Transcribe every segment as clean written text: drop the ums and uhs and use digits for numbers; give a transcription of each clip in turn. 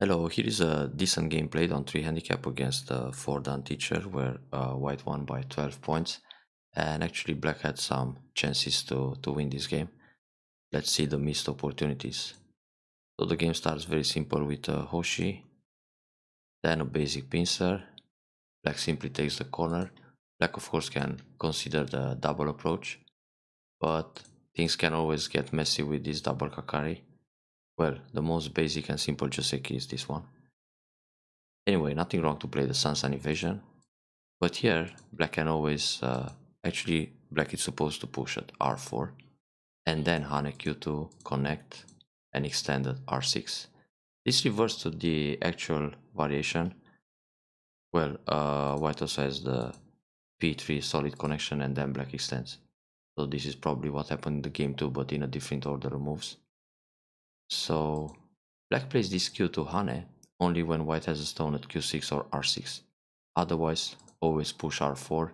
Hello, here is a decent game played on 3 handicap against the 4 dan teacher where white won by 12 points and actually black had some chances to win this game. Let's see the missed opportunities. So the game starts very simple with a Hoshi, then a basic pincer. Black simply takes the corner. Black of course can consider the double approach, but things can always get messy with this double Kakari. Well, the most basic and simple Joseki is this one. Anyway, nothing wrong to play the Sansan invasion, but here black can always, actually black is supposed to push at r4 and then Hane q2 connect and extend at r6. This reverts to the actual variation. Well, white also has the p3 solid connection and then black extends. So this is probably what happened in the game too, but in a different order of moves. So black plays this q to Hane only when white has a stone at q6 or r6. Otherwise, always push r4,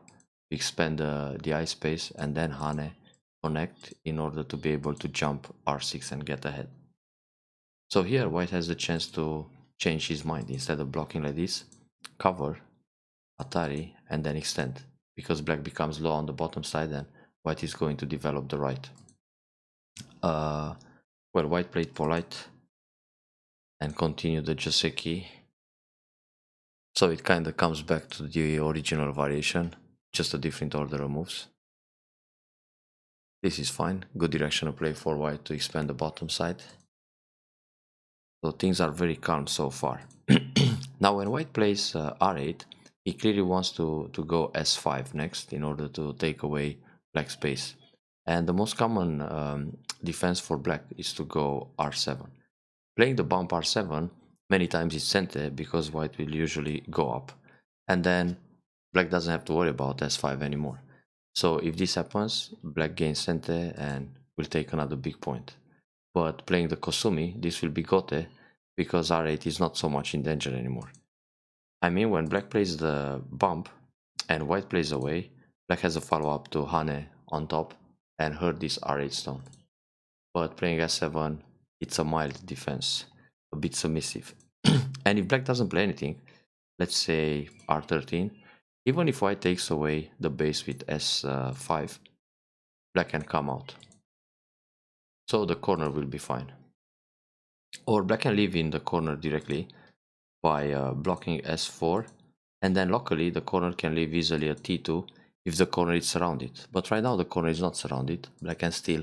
expand the eye space, and then Hane connect in order to be able to jump r6 and get ahead. So here white has the chance to change his mind. Instead of blocking like this, cover, Atari, and then extend. Because black becomes low on the bottom side and white is going to develop the right. Well, white played polite and continue the Joseki. So it kinda comes back to the original variation, just a different order of moves. This is fine, good directional play for white to expand the bottom side. So things are very calm so far. Now when white plays r8, he clearly wants to go s5 next in order to take away black space. And the most common defense for black is to go r7. Playing the bump r7 many times is sente because white will usually go up. And then black doesn't have to worry about s5 anymore. So if this happens, black gains sente and will take another big point. But playing the Kosumi, this will be gote because r8 is not so much in danger anymore. I mean, when black plays the bump and white plays away, black has a follow-up to Hane on top and hurt this r8 stone. But playing s7, it's a mild defense, a bit submissive. And if black doesn't play anything, let's say r13, even if white takes away the base with s5, black can come out. So the corner will be fine. Or black can live in the corner directly by blocking s4, and then locally the corner can live easily at t2 if the corner is surrounded. But right now the corner is not surrounded, black can still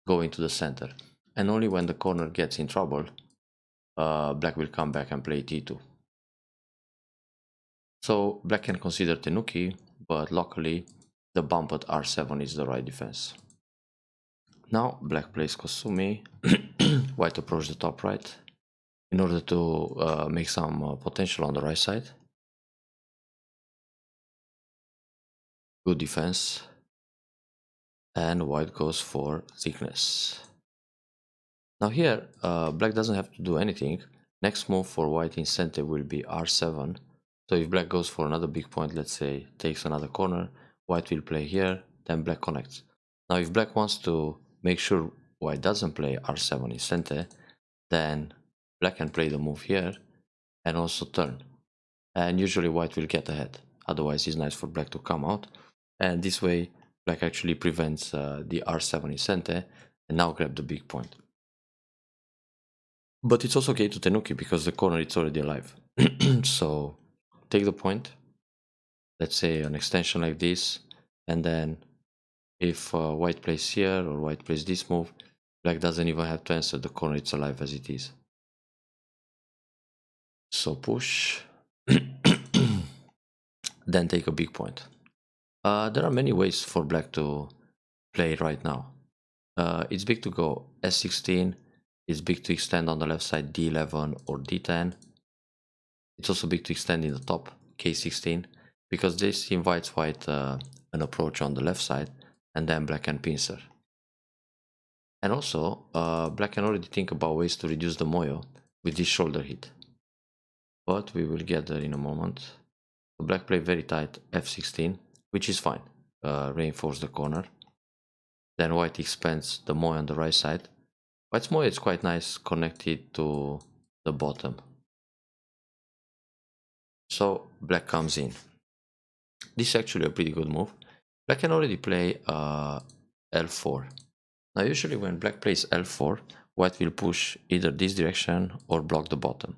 go into the center. And only when the corner gets in trouble, black will come back and play t2. So black can consider tenuki, but locally the bump at r7 is the right defense. Now black plays Kosumi, white approach the top right in order to make some potential on the right side. Good defense. And white goes for thickness. Now here, black doesn't have to do anything. Next move for white in center will be r7. So if black goes for another big point, let's say takes another corner, white will play here, then black connects. Now if black wants to make sure white doesn't play r7 in center, then black can play the move here and also turn. And usually white will get ahead. Otherwise it's nice for black to come out. And this way black actually prevents the r7 in center and now grab the big point. But it's also okay to tenuki because the corner is already alive. So take the point, let's say an extension like this, and then if white plays here or white plays this move, black doesn't even have to answer, the corner it's alive as it is. So push, then take a big point. There are many ways for black to play right now. It's big to go s16, it's big to extend on the left side d11 or d10. It's also big to extend in the top k16 because this invites white an approach on the left side and then black can pincer. And also black can already think about ways to reduce the moyo with this shoulder hit. But we will get there in a moment. So black play very tight f16, which is fine. Reinforce the corner. Then white expands the moyo on the right side. White's moyo is quite nice connected to the bottom. So black comes in. This is actually a pretty good move. Black can already play L4. Now usually when black plays L4, white will push either this direction or block the bottom.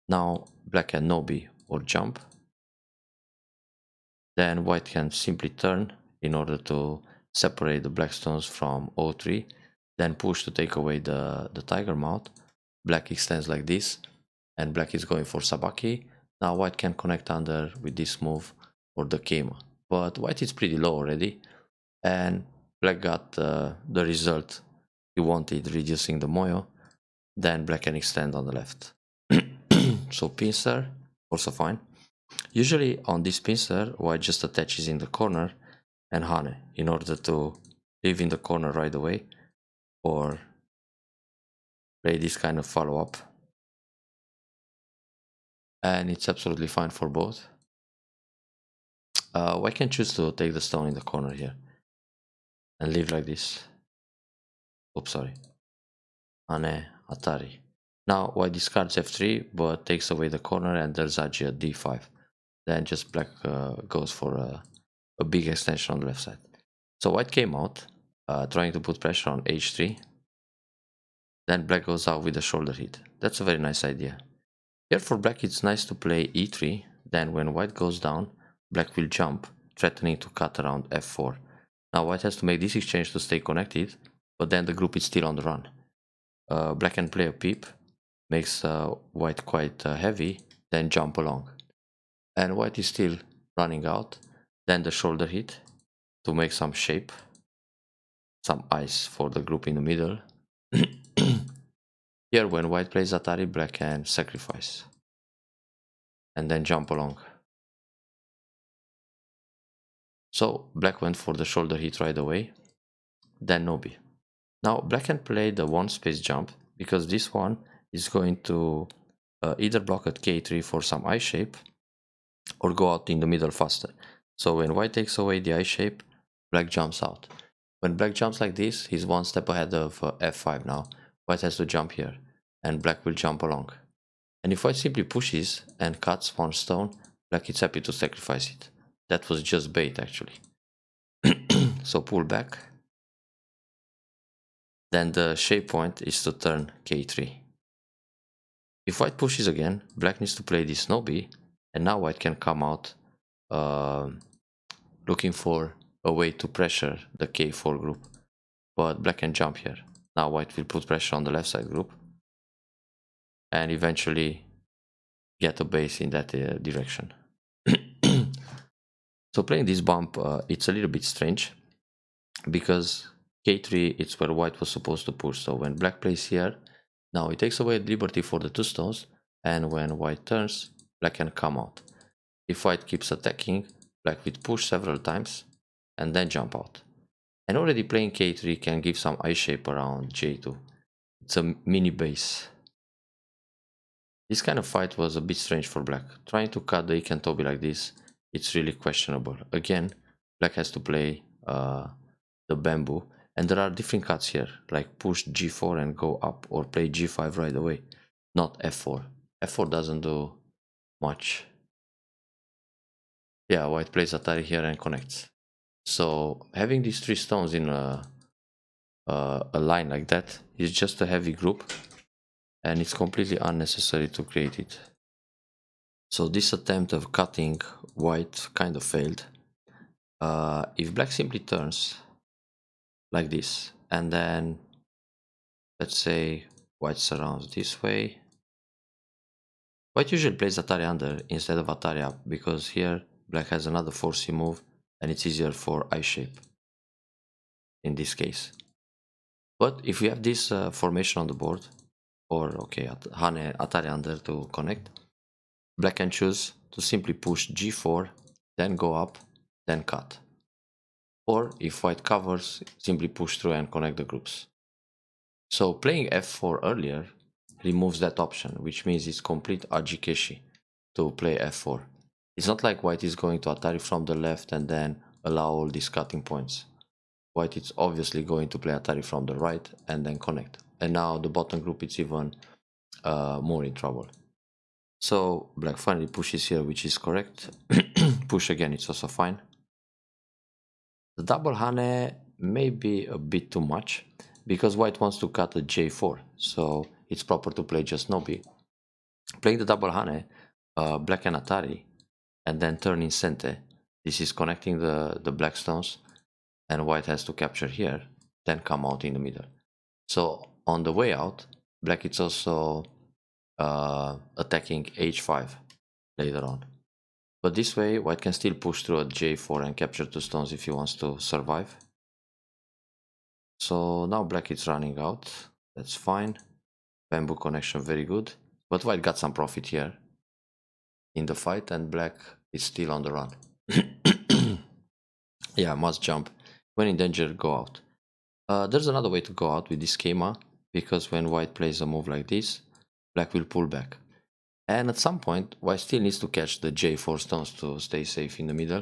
Now black can no-b or jump. Then white can simply turn in order to separate the black stones from O3. Then push to take away the tiger mount. Black extends like this, and black is going for sabaki. Now white can connect under with this move or the keima. But white is pretty low already, and black got the result he wanted, reducing the moyo. Then black can extend on the left. So pincer, also fine. Usually on this pincer, white just attaches in the corner and hane in order to live in the corner right away, or play this kind of follow-up. And it's absolutely fine for both. White can choose to take the stone in the corner here and leave like this. Oops, sorry. Hane, atari. Now white discards f3 but takes away the corner, and there's Aji at d5. Then just black goes for a big extension on the left side. So white came out, trying to put pressure on h3. Then black goes out with a shoulder hit. That's a very nice idea. Here for black it's nice to play e3. Then when white goes down, black will jump, threatening to cut around f4. Now white has to make this exchange to stay connected, but then the group is still on the run. Black can play a peep, makes white quite heavy, then jump along. And white is still running out, then the shoulder hit to make some shape, some ice for the group in the middle. Here when white plays atari, black can sacrifice and then jump along. So black went for the shoulder hit right away, then no-b. Now black can play the one space jump, because this one is going to either block at k3 for some I shape or go out in the middle faster. So when white takes away the I shape, black jumps out. When black jumps like this, he's one step ahead of f5 now. White has to jump here, and black will jump along. And if white simply pushes and cuts one stone, black is happy to sacrifice it. That was just bait actually. So pull back. Then the shape point is to turn k3. If white pushes again, black needs to play this no-b, and now white can come out looking for a way to pressure the k4 group. But black can jump here. Now white will put pressure on the left side group and eventually get a base in that direction. So playing this bump, it's a little bit strange, because k3 it's where white was supposed to push. So when black plays here, now it takes away liberty for the two stones, and when white turns, black can come out. If white keeps attacking, black will push several times and then jump out. And already playing k3 can give some I shape around j2. It's a mini base. This kind of fight was a bit strange for black. Trying to cut the ikentobi like this, it's really questionable. Again, black has to play the bamboo, and there are different cuts here, like push g4 and go up, or play g5 right away, not f4. f4 doesn't do much. Yeah, white plays atari here and connects. So having these three stones in a line like that is just a heavy group, and it's completely unnecessary to create it. So this attempt of cutting white kind of failed. If black simply turns like this, and then let's say white surrounds this way, white usually plays atari under instead of atari up, because here black has another 4c move and it's easier for I shape in this case. But if we have this formation on the board, or okay, hane atari under to connect, black can choose to simply push g4, then go up, then cut. Or if white covers, simply push through and connect the groups. So playing f4 earlier removes that option, which means it's complete ajikeshi to play f4. It's not like white is going to atari from the left and then allow all these cutting points. White is obviously going to play atari from the right and then connect. And now the bottom group is even more in trouble. So black finally pushes here, which is correct. Push again, it's also fine. The double hane may be a bit too much because white wants to cut a j4, so it's proper to play just no b. Playing the double hane, black and atari, and then turn in sente. This is connecting the black stones, and white has to capture here, then come out in the middle. So on the way out, black is also attacking h5 later on. But this way, white can still push through a j4 and capture 2 stones if he wants to survive. So now black is running out, that's fine. Bamboo connection, very good. But white got some profit here in the fight, and black is still on the run. Yeah, must jump. When in danger, go out. There's another way to go out with this schema, because when white plays a move like this, black will pull back. And at some point, white still needs to catch the j4 stones to stay safe in the middle.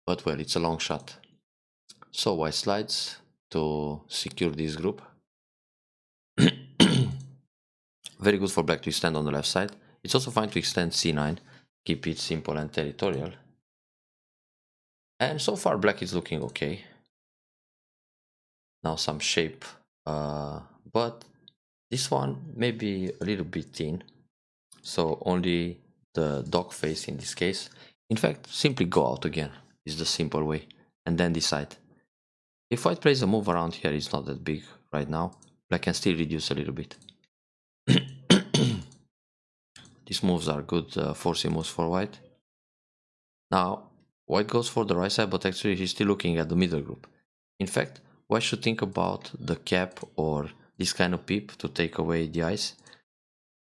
But well, it's a long shot. So white slides to secure this group. Very good for black to extend on the left side. It's also fine to extend c9, keep it simple and territorial. And so far black is looking okay. Now some shape, but this one may be a little bit thin, so only the dog face in this case. In fact, simply go out again is the simple way, and then decide. If white plays a move around here, it's not that big right now. Black can still reduce a little bit. These moves are good forcing moves for white. Now, white goes for the right side, but actually he's still looking at the middle group. In fact, white should think about the cap or this kind of peep to take away the ice.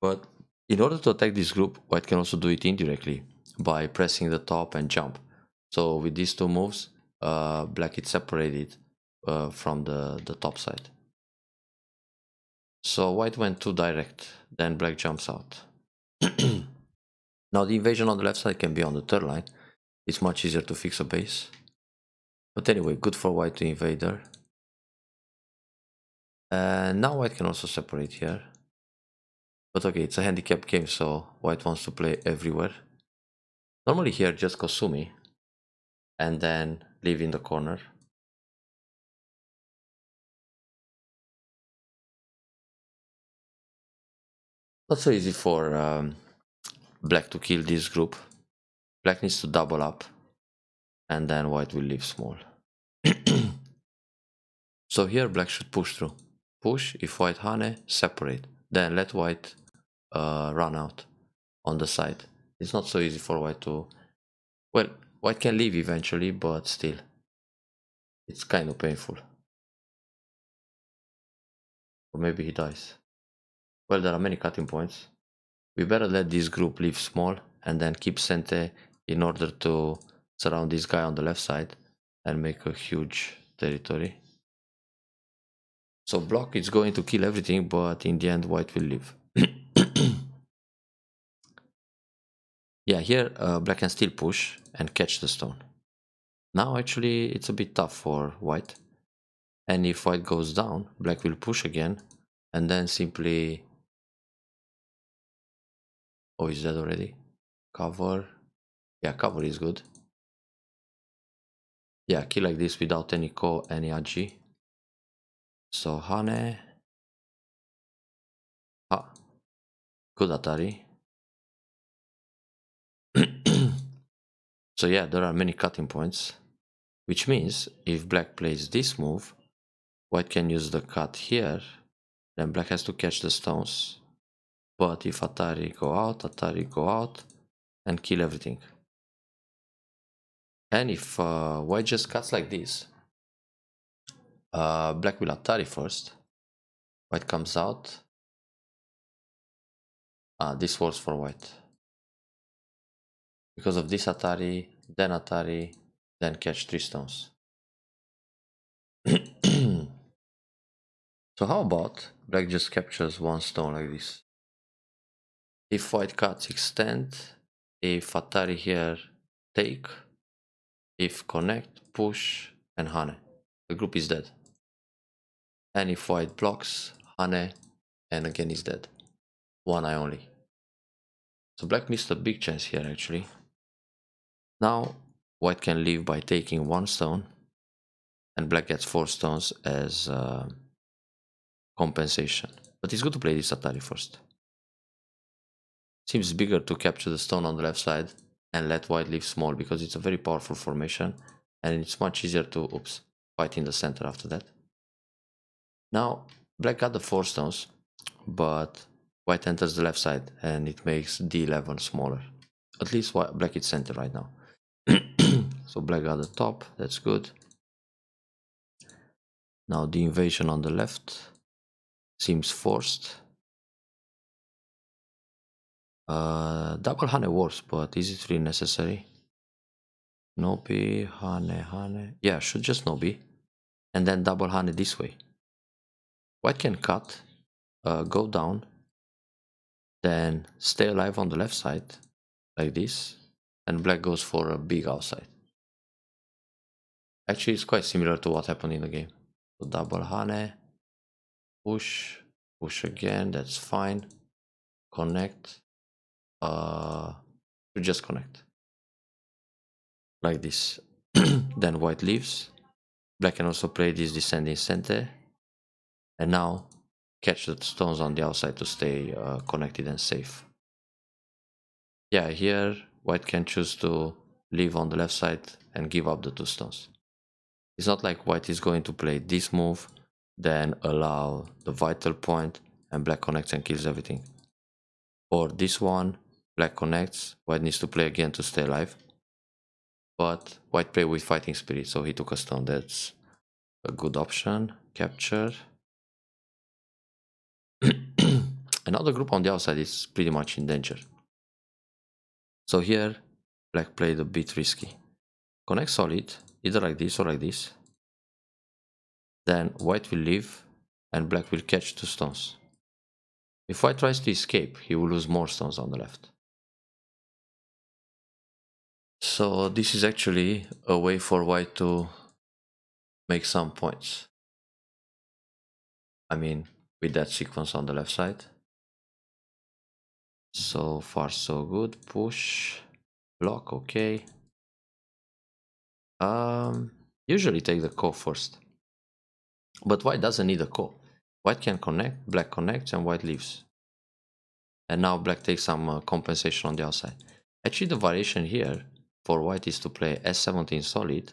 But in order to attack this group, white can also do it indirectly by pressing the top and jump. So with these two moves, black is separated from the top side. So white went too direct, then black jumps out. Now the invasion on the left side can be on the third line. It's much easier to fix a base. But anyway, good for white to invade there. And now white can also separate here. But okay, it's a handicap game, so white wants to play everywhere. Normally here, just Kosumi. And then leave in the corner. Not so easy for black to kill this group. Black needs to double up. And then white will leave small. So here black should push through. Push, if white hane, separate. Then let white run out on the side. It's not so easy for white to... Well, white can leave eventually, but still. It's kind of painful. Or maybe he dies. Well, there are many cutting points. We better let this group leave small and then keep Sente in order to surround this guy on the left side and make a huge territory. So block is going to kill everything, but in the end white will live. Yeah, here black can still push and catch the stone. Now actually it's a bit tough for white. And if white goes down, black will push again and then simply... Oh, is that already? Cover. Yeah, cover is good. Yeah, kill like this without any ko, any ag. So hane. Ah, good atari. So yeah, there are many cutting points, which means if black plays this move, white can use the cut here, then black has to catch the stones. But if atari go out, and kill everything. And if white just cuts like this, black will atari first, white comes out. This works for white. Because of this atari, then catch 3 stones. So how about black just captures 1 stone like this? If white cuts, extend. If atari here, take. If connect, push, and hane. The group is dead. And if white blocks, hane, and again is dead. 1 eye only. So black missed a big chance here actually. Now white can leave by taking one stone, and black gets 4 stones as compensation. But it's good to play this Atari first. Seems bigger to capture the stone on the left side and let white leave small because it's a very powerful formation and it's much easier to, fight in the center after that. Now black got the 4 stones, but white enters the left side and it makes d11 smaller. At least black is center right now. So black got the top, that's good. Now the invasion on the left seems forced. Double hane works, but is it really necessary? Nobi, hane. Yeah, should just nobi. And then double hane this way. White can cut, go down, then stay alive on the left side, like this, and black goes for a big outside. Actually, it's quite similar to what happened in the game. So double hane, push, push again, that's fine. Connect, to just connect. Like this. Then white leaves. Black can also play this descending center. And now catch the stones on the outside to stay connected and safe. Yeah, here white can choose to leave on the left side and give up the 2 stones. It's not like white is going to play this move, then allow the vital point and black connects and kills everything. Or this one, black connects, white needs to play again to stay alive. But white played with fighting spirit, so he took a stone. That's a good option. Capture. Another group on the outside is pretty much in danger. So here, black played a bit risky. Connect solid, either like this or like this. Then white will leave, and black will catch 2 stones. If white tries to escape, he will lose more stones on the left. So this is actually a way for white to make some points. I mean, with that sequence on the left side. So far so good. Push, block, okay. Usually take the core first. But white doesn't need a core. White can connect, black connects, and white leaves. And now black takes some compensation on the outside. Actually, the variation here for white is to play S17 solid.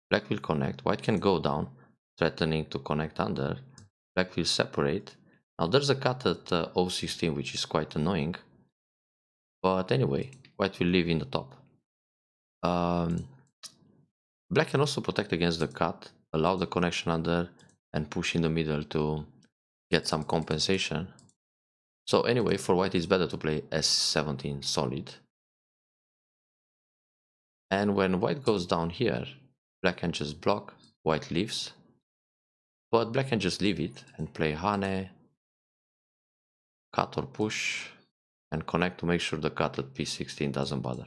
Black will connect, white can go down, threatening to connect under. Black will separate. Now there's a cut at O16, which is quite annoying. But anyway, white will leave in the top. Black can also protect against the cut, allow the connection under, and push in the middle to get some compensation. So anyway, for white it's better to play S17 solid. And when white goes down here, black can just block, white leaves. But black can just leave it and play hane, cut or push, and connect to make sure the cut at P16 doesn't bother.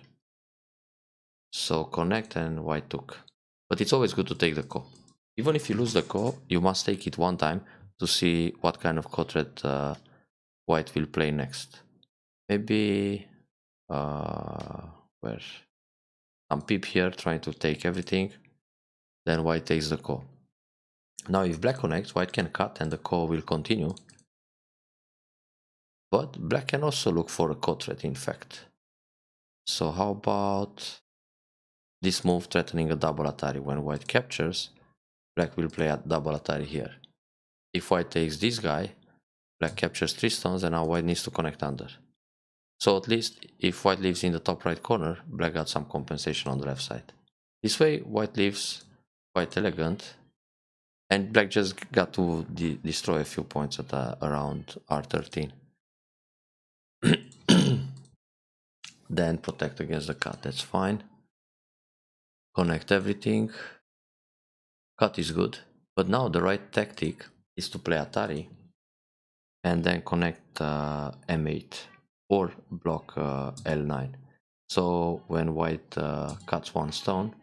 So connect and white took. But it's always good to take the ko. Even if you lose the ko, you must take it one time to see what kind of ko threat white will play next. Maybe where? Some peep here trying to take everything. Then white takes the ko. Now if black connects, white can cut and the ko will continue. But black can also look for a ko threat in fact. So how about this move threatening a double Atari? When white captures, black will play a double Atari here. If white takes this guy, black captures 3 stones and now white needs to connect under. So at least if white leaves in the top right corner, black got some compensation on the left side. This way white leaves quite elegant, and black just got to destroy a few points at around R13. Then protect against the cut, that's fine. Connect everything. Cut is good, but now the right tactic is to play Atari and then connect M8 or block L9. So when white cuts 1 stone,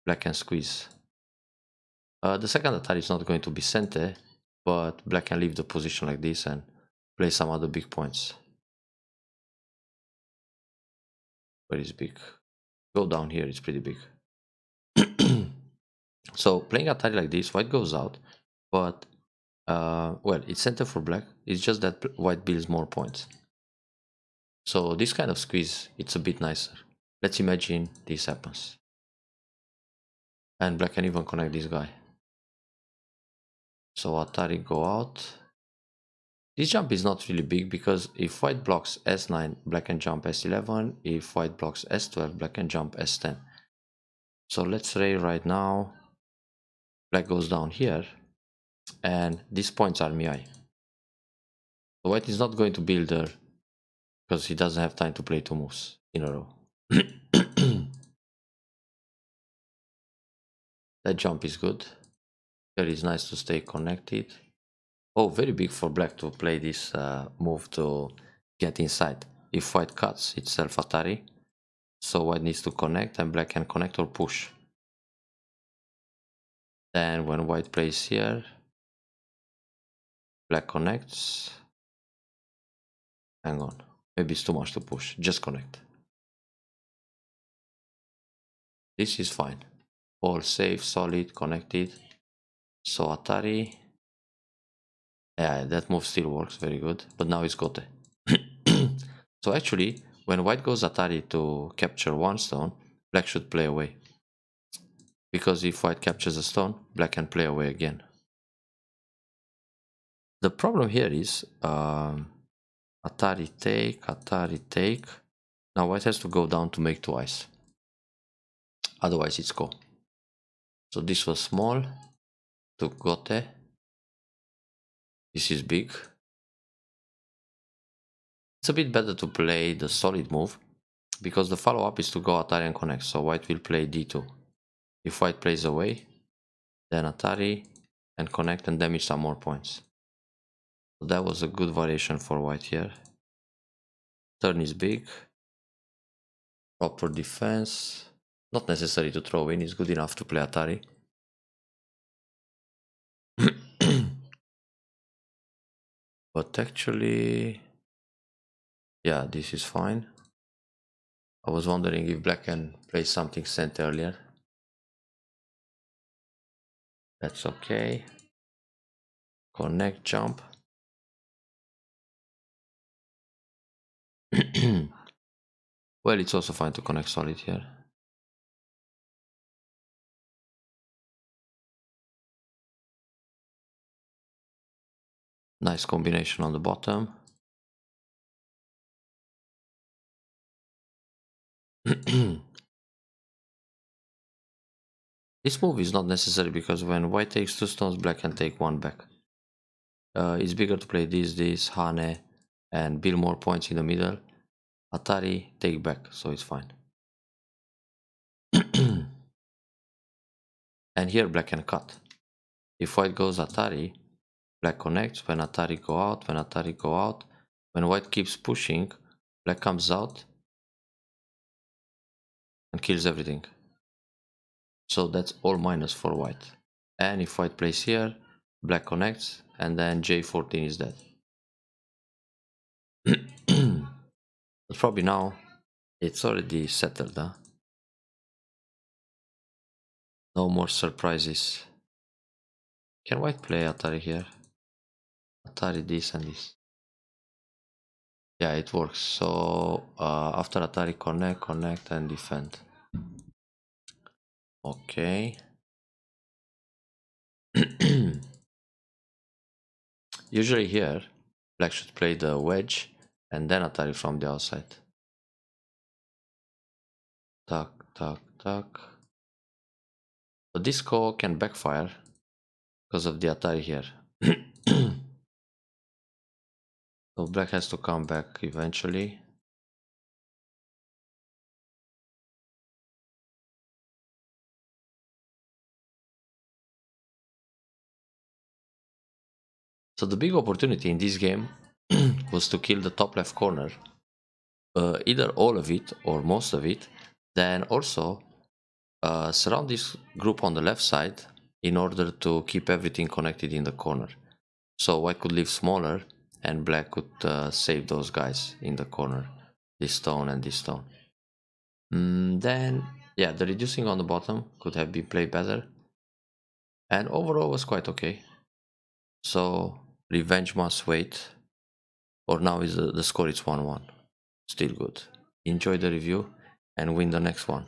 black can squeeze. The second Atari is not going to be center, but black can leave the position like this and play some other big points. Where is big? Go down here, it's pretty big. So playing Atari like this, white goes out, but well, it's center for black. It's just that white builds more points. So this kind of squeeze, it's a bit nicer. Let's imagine this happens. And black can even connect this guy. So Atari go out. This jump is not really big because if white blocks S9, black can jump S11. If white blocks S12, black can jump S10. So let's say right now, black goes down here, and these points are MI. So white is not going to build there because he doesn't have time to play two moves in a row. That jump is good. Here is nice to stay connected. Oh, very big for black to play this move to get inside. If white cuts, it's self-Atari. So white needs to connect and black can connect or push. Then when white plays here, black connects. Hang on, maybe it's too much to push. Just connect. This is fine. All safe, solid, connected. So Atari. Yeah, that move still works very good, but now it's Gote. So actually, when white goes Atari to capture one stone, black should play away. Because if white captures a stone, black can play away again. The problem here is Atari take. Now white has to go down to make twice. Otherwise it's go. So this was small, took Gote. This is big. It's a bit better to play the solid move, because the follow-up is to go Atari and connect, so white will play D2. If white plays away, then Atari and connect and damage some more points. So that was a good variation for white here. Turn is big. Proper defense. Not necessary to throw in, it's good enough to play Atari. But actually, yeah, this is fine. I was wondering if black can play something sent earlier. That's okay. Connect, jump. Well, it's also fine to connect solid here. Nice combination on the bottom. This move is not necessary because when white takes two stones, black can take one back. It's bigger to play this, Hane, and build more points in the middle. Atari, take back, so it's fine. And here black can cut. If white goes Atari, black connects. When Atari go out, when Atari go out, when white keeps pushing, black comes out and kills everything. So that's all minus for white. And if white plays here, black connects, and then J14 is dead. But probably now it's already settled, huh? No more surprises. Can white play Atari here? Atari this and this. Yeah, it works. So after Atari connect and defend. Okay. Usually here, black should play the wedge and then Atari from the outside. Tuck, tuck, tuck. But this call can backfire because of the Atari here. So black has to come back eventually. So the big opportunity in this game was to kill the top left corner. Either all of it or most of it. Then also surround this group on the left side in order to keep everything connected in the corner. So white could leave smaller and black could save those guys in the corner. This stone and this stone. Then, yeah, the reducing on the bottom could have been played better, and overall was quite okay. So, revenge must wait, or now is the score is 1-1. Still good. Enjoy the review and win the next one.